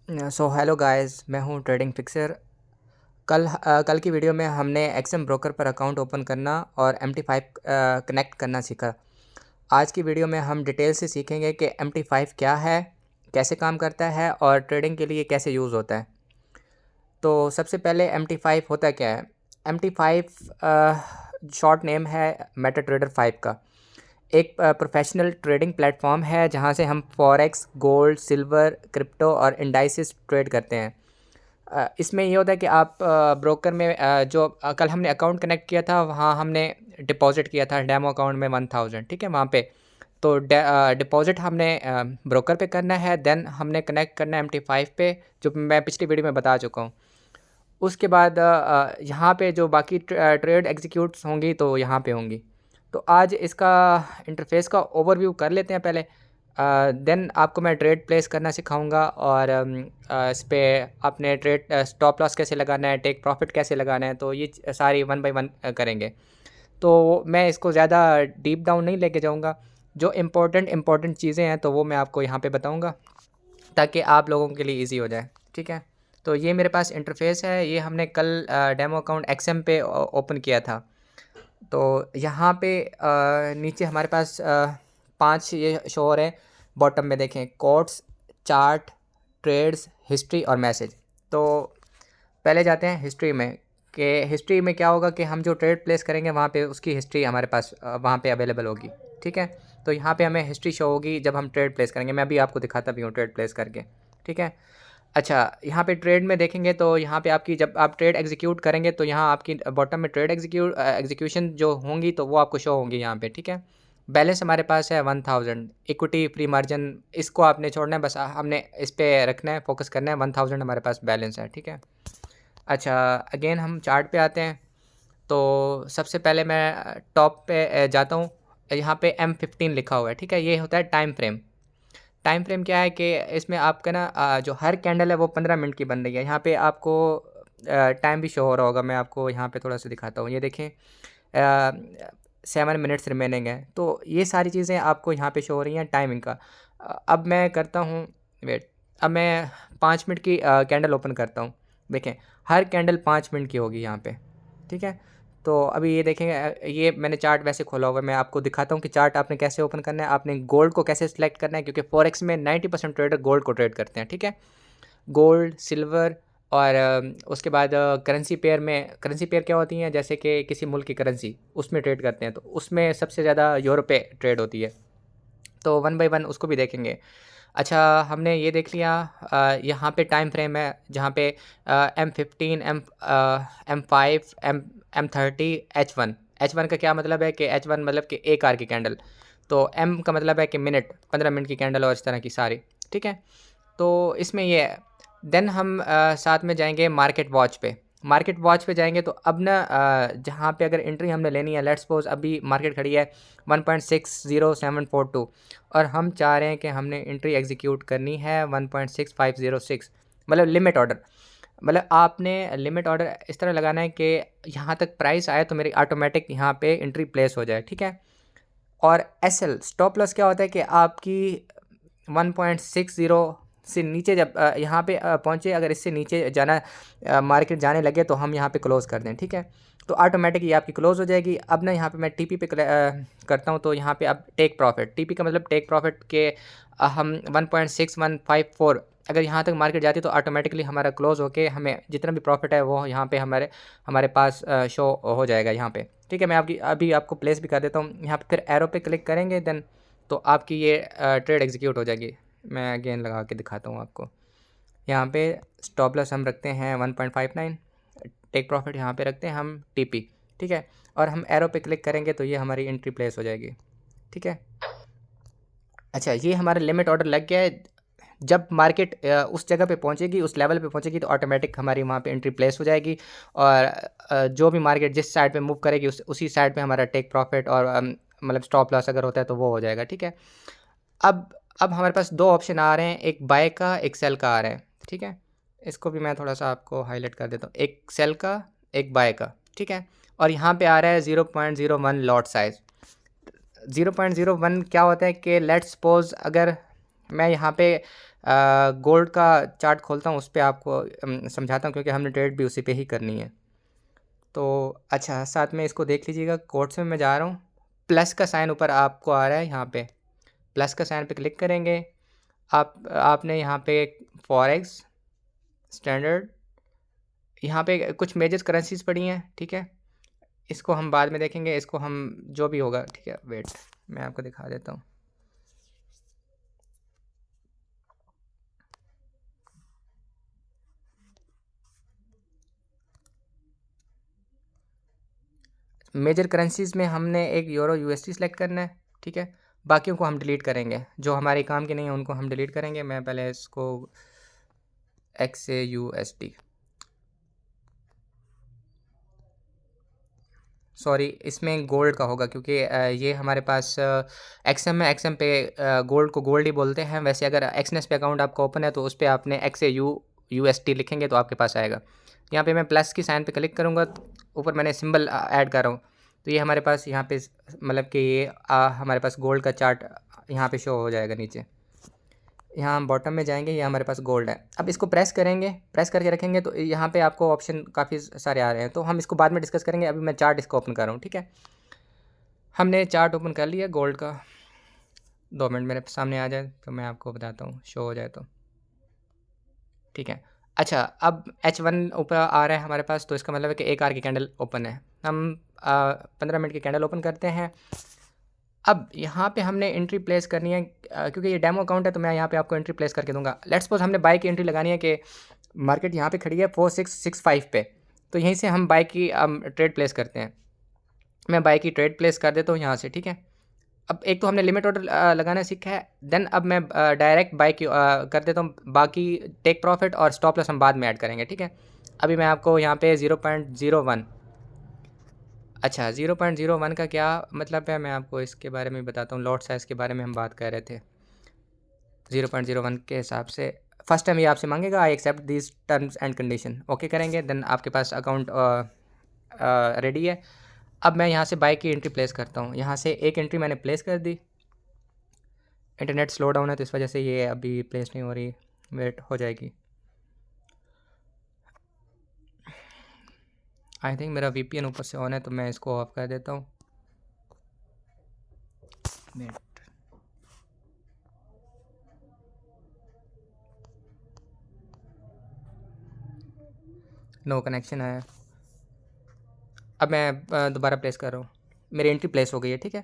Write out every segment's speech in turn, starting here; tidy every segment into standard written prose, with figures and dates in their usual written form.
So hello guys, मैं हूं trading fixer. कल की वीडियो में हमने एक्सएम ब्रोकर पर अकाउंट ओपन करना और MT5 कनेक्ट करना सीखा। आज की वीडियो में हम डिटेल से सीखेंगे कि MT5 क्या है, कैसे काम करता है और ट्रेडिंग के लिए कैसे यूज़ होता है। तो सबसे पहले MT5 होता क्या है। MT5 शॉर्ट नेम है मेटा ट्रेडर 5 का। एक प्रोफेशनल ट्रेडिंग प्लेटफॉर्म है जहां से हम फॉरेक्स, गोल्ड, सिल्वर, क्रिप्टो और इंडाइसिस ट्रेड करते हैं। इसमें ये होता है कि आप ब्रोकर में कल हमने अकाउंट कनेक्ट किया था, वहाँ हमने डिपॉज़िट किया था डेमो अकाउंट में 1000, ठीक है, वहाँ पे। तो डिपॉज़िट हमने ब्रोकर पे करना है, देन हमने कनेक्ट करना है MT5 पे, जो मैं पिछली वीडियो में बता चुका हूँ। उसके बाद यहाँ पे जो बाकी ट्रेड एग्जीक्यूट्स होंगी तो यहाँ पे होंगी। तो आज इसका इंटरफेस का ओवरव्यू कर लेते हैं पहले। देन आपको मैं ट्रेड प्लेस करना सिखाऊंगा और इस पे आपने ट्रेड स्टॉप लॉस कैसे लगाना है, टेक प्रॉफिट कैसे लगाना है, तो ये सारी वन बाय वन करेंगे। तो मैं इसको ज़्यादा डीप डाउन नहीं लेके जाऊंगा। जो इम्पोर्टेंट चीज़ें हैं तो वो मैं आपको यहाँ पे बताऊंगा ताकि आप लोगों के लिए ईजी हो जाए, ठीक है। तो ये मेरे पास इंटरफेस है, ये हमने कल डेमो अकाउंट एक्सएम पे ओपन किया था। तो यहाँ पे नीचे हमारे पास 5 ये शो हो रहे हैं। बॉटम में देखें कोट्स, चार्ट, ट्रेड्स, हिस्ट्री और मैसेज। तो पहले जाते हैं हिस्ट्री में कि हिस्ट्री में क्या होगा कि हम जो ट्रेड प्लेस करेंगे वहाँ पे उसकी हिस्ट्री हमारे पास वहाँ पे अवेलेबल होगी, ठीक है। तो यहाँ पे हमें हिस्ट्री शो होगी जब हम ट्रेड प्लेस करेंगे। मैं अभी आपको दिखाता भी हूँ ट्रेड प्लेस करके, ठीक है। अच्छा, यहाँ पे ट्रेड में देखेंगे तो यहाँ पे आपकी जब आप ट्रेड एग्जीक्यूट करेंगे तो यहाँ आपकी बॉटम में ट्रेड एग्जीक्यूशन जो होंगी तो वो आपको शो होंगी यहाँ पे, ठीक है। बैलेंस हमारे पास है 1000। इक्विटी फ्री मार्जिन इसको आपने छोड़ना है, बस हमने इस पर रखना है, फोकस करना है। 1000 हमारे पास बैलेंस है, ठीक है। अच्छा, अगेन हम चार्ट पे आते हैं। तो सबसे पहले मैं टॉप पे जाता हूँ। यहाँ पे M15 लिखा हुआ है, ठीक है, ये होता है टाइम फ्रेम। टाइम फ्रेम क्या है कि इसमें आपका ना जो हर कैंडल है वो 15 मिनट की बन रही है। यहाँ पे आपको टाइम भी शो हो रहा होगा, मैं आपको यहाँ पे थोड़ा सा दिखाता हूँ। ये देखें 7 मिनट्स रिमेनिंग है। तो ये सारी चीज़ें आपको यहाँ पे शो हो रही हैं टाइमिंग का। अब मैं करता हूँ वेट। अब मैं 5 मिनट की कैंडल ओपन करता हूँ। देखें हर कैंडल 5 मिनट की होगी यहाँ पे, ठीक है। तो अभी ये देखेंगे ये मैंने चार्ट वैसे खोला हुआ है, मैं आपको दिखाता हूँ कि चार्ट आपने कैसे ओपन करना है। आपने गोल्ड को कैसे सिलेक्ट करना है, क्योंकि फॉरेक्स में 90% ट्रेडर गोल्ड को ट्रेड करते हैं, ठीक है। गोल्ड, सिल्वर और उसके बाद करेंसी पेयर क्या होती हैं, जैसे कि किसी मुल्क की करेंसी उसमें ट्रेड करते हैं, तो उसमें सबसे ज़्यादा यूरोप पे ट्रेड होती है। तो वन बाय वन उसको भी देखेंगे। अच्छा, हमने ये देख लिया। यहाँ पे टाइम फ्रेम है जहाँ पे M15, M5, M30, H1 का क्या मतलब है कि H1 मतलब कि एक आर की कैंडल। तो M का मतलब है कि मिनट, 15 मिनट की कैंडल और इस तरह की सारी, ठीक है। तो इसमें ये है। देन हम साथ में जाएंगे मार्केट वॉच पे। मार्केट वॉच पे जाएंगे तो अब ना जहाँ पे अगर एंट्री हमने लेनी है, लेट्स सपोज अभी मार्केट खड़ी है 1.60742 और हम चाह रहे हैं कि हमने एंट्री एग्जीक्यूट करनी है 1.6506, मतलब लिमिट ऑर्डर। मतलब आपने लिमिट ऑर्डर इस तरह लगाना है कि यहाँ तक प्राइस आए तो मेरी ऑटोमेटिक यहाँ पे एंट्री प्लेस हो जाए, ठीक है। और SL स्टॉप लॉस क्या होता है कि आपकी 1.60 से नीचे जब यहाँ पे पहुँचे, अगर इससे नीचे जाना मार्केट जाने लगे तो हम यहाँ पे क्लोज़ कर दें, ठीक है। तो ऑटोमेटिक ये आपकी क्लोज़ हो जाएगी। अब ना यहाँ पे मैं TP पे करता हूँ, तो यहाँ पे अब टेक प्रॉफिट, TP का मतलब टेक प्रॉफिट के हम 1.6154 अगर यहाँ तक मार्केट जाती है तो ऑटोमेटिकली हमारा क्लोज़ होके हमें जितना भी प्रॉफिट है वो यहाँ पे हमारे हमारे पास शो हो जाएगा यहाँ पे, ठीक है। मैं अभी आपको प्लेस भी कर देता हूँ। यहाँ पे फिर एरो पे क्लिक करेंगे, देन तो आपकी ये ट्रेड एग्जीक्यूट हो जाएगी। मैं अगेन लगा के दिखाता हूँ आपको। यहाँ पे स्टॉप लॉस हम रखते हैं 1.59, टेक प्रॉफिट यहाँ पे रखते हैं हम TP, ठीक है। और हम एरो पे क्लिक करेंगे तो ये हमारी एंट्री प्लेस हो जाएगी, ठीक है। अच्छा, ये हमारा लिमिट ऑर्डर लग गया है। जब मार्केट उस जगह पे पहुंचेगी, उस लेवल पे पहुंचेगी तो ऑटोमेटिक हमारी वहाँ पे एंट्री प्लेस हो जाएगी। और जो भी मार्केट जिस साइड पे मूव करेगी उसी साइड पे हमारा टेक प्रॉफिट और मतलब स्टॉप लॉस अगर होता है तो वो हो जाएगा, ठीक है। अब अब हमारे पास दो ऑप्शन आ रहे हैं, एक बाय का एक सेल का आ रहा है, ठीक है। इसको भी मैं थोड़ा सा आपको हाईलाइट कर देता हूँ, एक सेल का एक बाय का, ठीक है। और यहाँ पे आ रहा है 0.01 लॉट साइज़। 0.01 क्या होता है कि लेट्स सपोज अगर मैं यहाँ पे गोल्ड का चार्ट खोलता हूँ, उस पर आपको समझाता हूँ, क्योंकि हमने ट्रेड भी उसी पे ही करनी है। तो अच्छा, साथ में इसको देख लीजिएगा। कोर्ट्स में मैं जा रहा हूँ, प्लस का साइन ऊपर आपको आ रहा है, यहाँ पे प्लस का साइन पे क्लिक करेंगे। आपने यहाँ पे फॉरेक्स स्टैंडर्ड, यहाँ पे कुछ मेजर करेंसीज पड़ी हैं, ठीक है। इसको हम बाद में देखेंगे, इसको हम जो भी होगा, ठीक है। वेट, मैं आपको दिखा देता हूँ। मेजर करेंसीज में हमने एक यूरो यूएसडी सेलेक्ट करना है, ठीक है। बाकियों को हम डिलीट करेंगे, जो हमारे काम के नहीं है उनको हम डिलीट करेंगे। मैं पहले इसको XAUSD, सॉरी, इसमें गोल्ड का होगा, क्योंकि ये हमारे पास एक्सएम में, एक्सएम पे गोल्ड को गोल्ड ही बोलते हैं। वैसे अगर एक्सनेस पे अकाउंट आपका ओपन है तो उस पर आपने XAUUSD लिखेंगे तो आपके पास आएगा। यहाँ पे मैं प्लस की साइन पे क्लिक करूँगा, ऊपर मैंने सिंबल ऐड कर रहा हूँ, तो ये हमारे पास यहाँ पे मतलब कि ये हमारे पास गोल्ड का चार्ट यहाँ पे शो हो जाएगा नीचे। यहाँ हम बॉटम में जाएंगे, ये हमारे पास गोल्ड है। अब इसको प्रेस करेंगे, प्रेस करके रखेंगे तो यहाँ पे आपको ऑप्शन काफ़ी सारे आ रहे हैं, तो हम इसको बाद में डिस्कस करेंगे। अभी मैं चार्ट इसको ओपन कर रहा हूँ, ठीक है। हमने चार्ट ओपन कर लिया गोल्ड का। 2 मिनट मेरे सामने आ जाए तो मैं आपको बताता हूँ, शो हो जाए तो, ठीक है। अच्छा, अब H1 ऊपर आ रहा है हमारे पास, तो इसका मतलब है कि 1 आवर की कैंडल ओपन है। हम 15 मिनट की कैंडल ओपन करते हैं। अब यहाँ पे हमने एंट्री प्लेस करनी है, क्योंकि ये डेमो अकाउंट है तो मैं यहाँ पे आपको एंट्री प्लेस करके दूंगा। लेट्स सपोज हमने बाई की एंट्री लगानी है कि मार्केट यहाँ पे खड़ी है 4665 पे, तो यहीं से हम बाई की ट्रेड प्लेस करते हैं। मैं बाई की ट्रेड प्लेस कर देता हूँ यहाँ से, ठीक है। अब एक तो हमने लिमिट ऑर्डर लगाना सीखा है, देन अब मैं डायरेक्ट बाई की कर देता हूँ। बाकी टेक प्रॉफिट और स्टॉप लॉस हम बाद में ऐड करेंगे, ठीक है। अभी मैं आपको यहाँ पे 0.01, अच्छा 0.01 का क्या मतलब है, मैं आपको इसके बारे में बताता हूँ। लॉट साइज़ के बारे में हम बात कर रहे थे। 0.01 के हिसाब से फर्स्ट टाइम ये आपसे मांगेगा I accept this terms and condition, okay करेंगे, देन आपके पास अकाउंट रेडी है। अब मैं यहाँ से बाई की एंट्री प्लेस करता हूँ। यहाँ से एक एंट्री मैंने प्लेस कर दी। इंटरनेट स्लो डाउन है तो इस वजह से ये अभी प्लेस नहीं हो रही, वेट हो जाएगी। आई थिंक मेरा VPN ऊपर से ऑन है, तो मैं इसको ऑफ कर देता हूँ। नो कनेक्शन है। अब मैं दोबारा प्लेस कर रहा हूँ, मेरी एंट्री प्लेस हो गई है, ठीक है।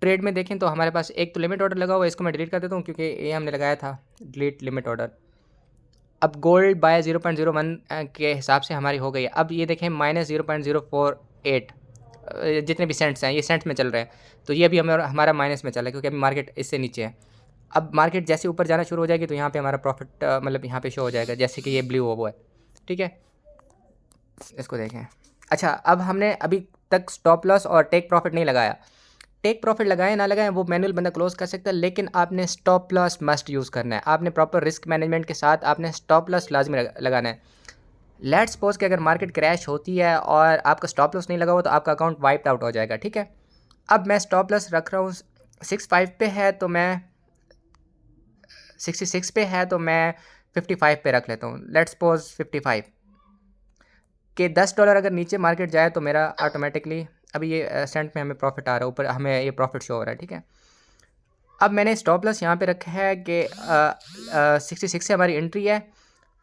ट्रेड में देखें तो हमारे पास एक तो लिमिट ऑर्डर लगा हुआ है, इसको मैं डिलीट कर देता हूँ क्योंकि ये हमने लगाया था, डिलीट लिमिट ऑर्डर। अब गोल्ड बाय 0.01 के हिसाब से हमारी हो गई है। अब ये देखें -0.048 जितने भी सेंट्स हैं ये सेंट्स में चल रहे हैं, तो ये भी हमारा माइनस में चल रहा है, क्योंकि अभी मार्केट इससे नीचे है। अब मार्केट जैसे ऊपर जाना शुरू हो जाएगी तो यहाँ पे हमारा प्रॉफिट मतलब यहाँ पे शो हो जाएगा, जैसे कि ये ब्लू वो है, ठीक है। इसको देखें। अच्छा, अब हमने अभी तक स्टॉप लॉस और टेक प्रॉफिट नहीं लगाया। टेक प्रॉफिट लगाएं ना लगाएं वो मैनुअल बंदा क्लोज कर सकता है, लेकिन आपने स्टॉप लॉस मस्ट यूज़ करना है। आपने प्रॉपर रिस्क मैनेजमेंट के साथ आपने स्टॉप लॉस लाजमी लगाना है। लेट्स सपोज कि अगर मार्केट क्रैश होती है और आपका स्टॉप लॉस नहीं लगा हुआ तो आपका अकाउंट वाइप्ड आउट हो जाएगा, ठीक है। अब मैं स्टॉप लॉस रख रहा हूँ 65 पे है, तो मैं 66 पे है तो मैं 55 पे रख लेता हूँ। लेट्स सपोज 55 के $10 अगर नीचे मार्केट जाए तो मेरा ऑटोमेटिकली अभी ये सेंट में हमें प्रॉफिट आ रहा है, ऊपर हमें ये प्रॉफिट शो हो रहा है, ठीक है। अब मैंने स्टॉप लॉस यहाँ पे रखा है कि 66 से हमारी एंट्री है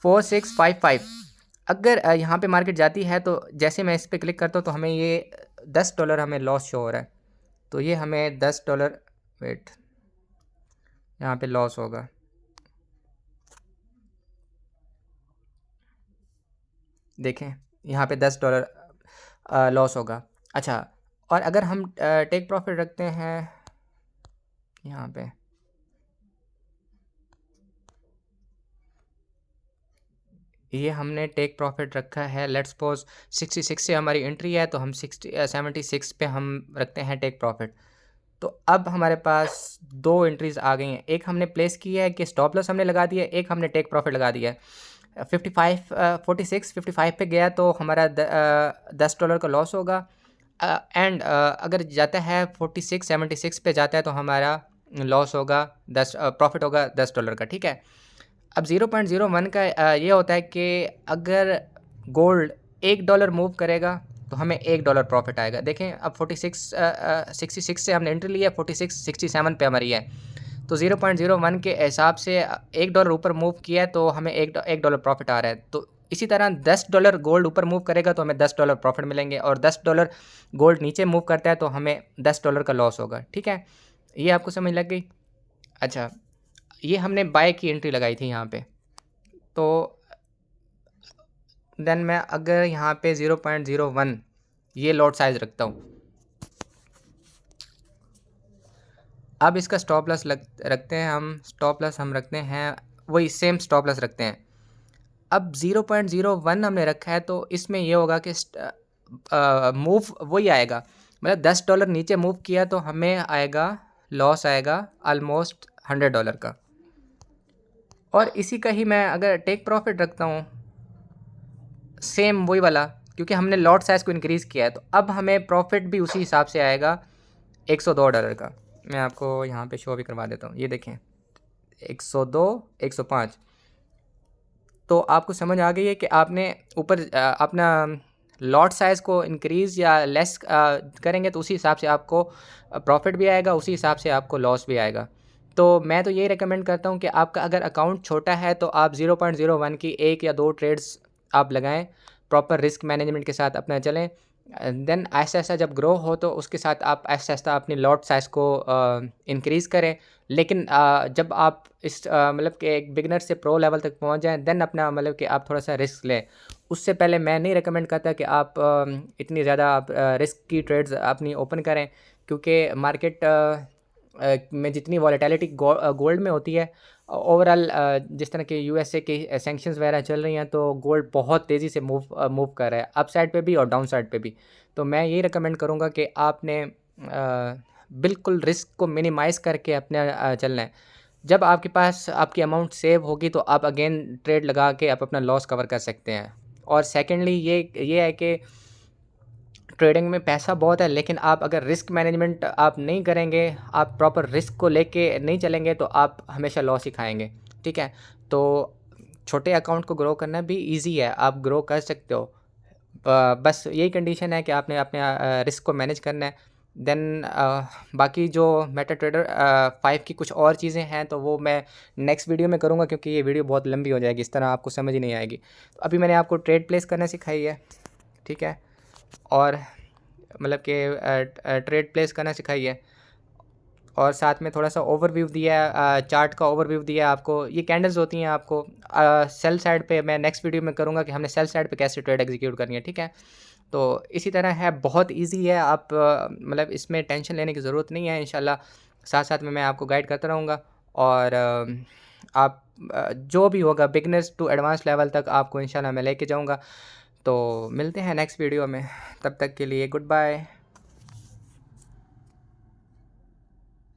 4655। अगर यहाँ पे मार्केट जाती है तो जैसे मैं इस पर क्लिक करता हूँ तो हमें ये $10 हमें लॉस शो हो रहा है, तो ये हमें $10 वेट यहाँ पे लॉस होगा। देखें यहाँ पे $10 लॉस होगा। अच्छा, और अगर हम टेक प्रॉफिट रखते हैं यहाँ पे, ये हमने टेक प्रॉफिट रखा है, लेट्स सपोज 66 से हमारी एंट्री है तो हम 76 पे हम रखते हैं टेक प्रॉफिट। तो अब हमारे पास 2 एंट्रीज आ गई हैं। एक हमने प्लेस किया है कि स्टॉप लॉस हमने लगा दिया है, एक हमने टेक प्रॉफिट लगा दिया है। 55 पे गया तो हमारा $10 का लॉस होगा। एंड अगर जाता है 76 पे जाता है तो हमारा लॉस होगा प्रॉफिट होगा $10 का, ठीक है। अब 0.01 का ये होता है कि अगर गोल्ड $1 मूव करेगा तो हमें $1 प्रॉफिट आएगा। देखें अब 66 से हमने एंट्री लिया, 67 पे हमारी है, तो 0.01 के हिसाब से $1 ऊपर मूव किया है तो हमें $1 प्रॉफिट आ रहा है। तो इसी तरह $10 गोल्ड ऊपर मूव करेगा तो हमें $10 प्रॉफिट मिलेंगे, और $10 गोल्ड नीचे मूव करता है तो हमें $10 का लॉस होगा। ठीक है, ये आपको समझ लग गई? अच्छा, ये हमने बाय की एंट्री लगाई थी यहाँ पे, तो देन मैं अगर यहाँ पे 0.01 ये लॉट साइज रखता हूँ, अब इसका स्टॉप लॉस रखते हैं हम, स्टॉप लॉस हम रखते हैं वही सेम स्टॉप लॉस रखते हैं। अब 0.01 हमने रखा है तो इसमें ये होगा कि मूव वही आएगा, मतलब $10 नीचे मूव किया तो हमें आएगा लॉस आएगा ऑलमोस्ट $100 का। और इसी का ही मैं अगर टेक प्रॉफिट रखता हूँ सेम वही वाला, क्योंकि हमने लॉट साइज़ को इंक्रीज़ किया है तो अब हमें प्रॉफिट भी उसी हिसाब से आएगा $102 का। मैं आपको यहाँ पे शो भी करवा देता हूँ, ये देखें 102, 105। तो आपको समझ आ गई है कि आपने ऊपर अपना लॉट साइज़ को इंक्रीज़ या लेस करेंगे तो उसी हिसाब से आपको प्रॉफिट भी आएगा, उसी हिसाब से आपको लॉस भी आएगा। तो मैं तो यही रिकमेंड करता हूँ कि आपका अगर अकाउंट छोटा है तो आप 0.01 की 1 या 2 ट्रेड्स आप लगाएं, प्रॉपर रिस्क मैनेजमेंट के साथ अपना चलें। देन ऐसा ऐसा जब ग्रो हो तो उसके साथ आप ऐसा ऐसा अपनी लॉट साइज़ को इंक्रीज़ करें। लेकिन जब आप इस मतलब कि एक बिगनर से प्रो लेवल तक पहुंच जाएं देन अपना मतलब कि आप थोड़ा सा रिस्क लें। उससे पहले मैं नहीं रिकमेंड करता कि आप इतनी ज़्यादा आप रिस्क की ट्रेड्स अपनी ओपन करें, क्योंकि मार्केट में जितनी वॉलेटिलिटी गोल्ड में होती है, ओवरऑल जिस तरह के यूएसए के सैंक्शंस वगैरह चल रही हैं तो गोल्ड बहुत तेज़ी से मूव कर रहा है, अप साइड पे भी और डाउन साइड पे भी। तो मैं ये रिकमेंड करूँगा कि आपने बिल्कुल रिस्क को मिनिमाइज़ करके अपने चलना है। जब आपके पास आपकी अमाउंट सेव होगी तो आप अगेन ट्रेड लगा के आप अपना लॉस कवर कर सकते हैं। और सेकेंडली ये है कि ट्रेडिंग में पैसा बहुत है, लेकिन आप अगर रिस्क मैनेजमेंट आप नहीं करेंगे, आप प्रॉपर रिस्क को लेके नहीं चलेंगे तो आप हमेशा लॉस ही खाएंगे। ठीक है, तो छोटे अकाउंट को ग्रो करना भी इजी है, आप ग्रो कर सकते हो। बस यही कंडीशन है कि आपने अपने रिस्क को मैनेज करना है। देन बाकी जो मेटा ट्रेडर 5 की कुछ और चीज़ें हैं तो वो मैं नेक्स्ट वीडियो में करूँगा, क्योंकि ये वीडियो बहुत लंबी हो जाएगी, इस तरह आपको समझ ही नहीं आएगी। तो अभी मैंने आपको ट्रेड प्लेस करना सिखाई है, ठीक है, और मतलब कि ट्रेड प्लेस करना सिखाई है, और साथ में थोड़ा सा ओवरव्यू दिया है, चार्ट का ओवरव्यू दिया है आपको। ये कैंडल्स होती हैं आपको सेल साइड पे, मैं नेक्स्ट वीडियो में करूँगा कि हमने सेल साइड पे कैसे ट्रेड एग्जीक्यूट करनी है। ठीक है, तो इसी तरह है, बहुत इजी है, आप मतलब इसमें टेंशन लेने की ज़रूरत नहीं है। इंशाल्लाह साथ साथ में मैं आपको गाइड करता रहूँगा, और आप जो भी होगा बिगनर्स टू एडवांस लेवल तक आपको इंशाल्लाह मैं लेके जाऊँगा। तो मिलते हैं नेक्स्ट वीडियो में, तब तक के लिए गुड बाय।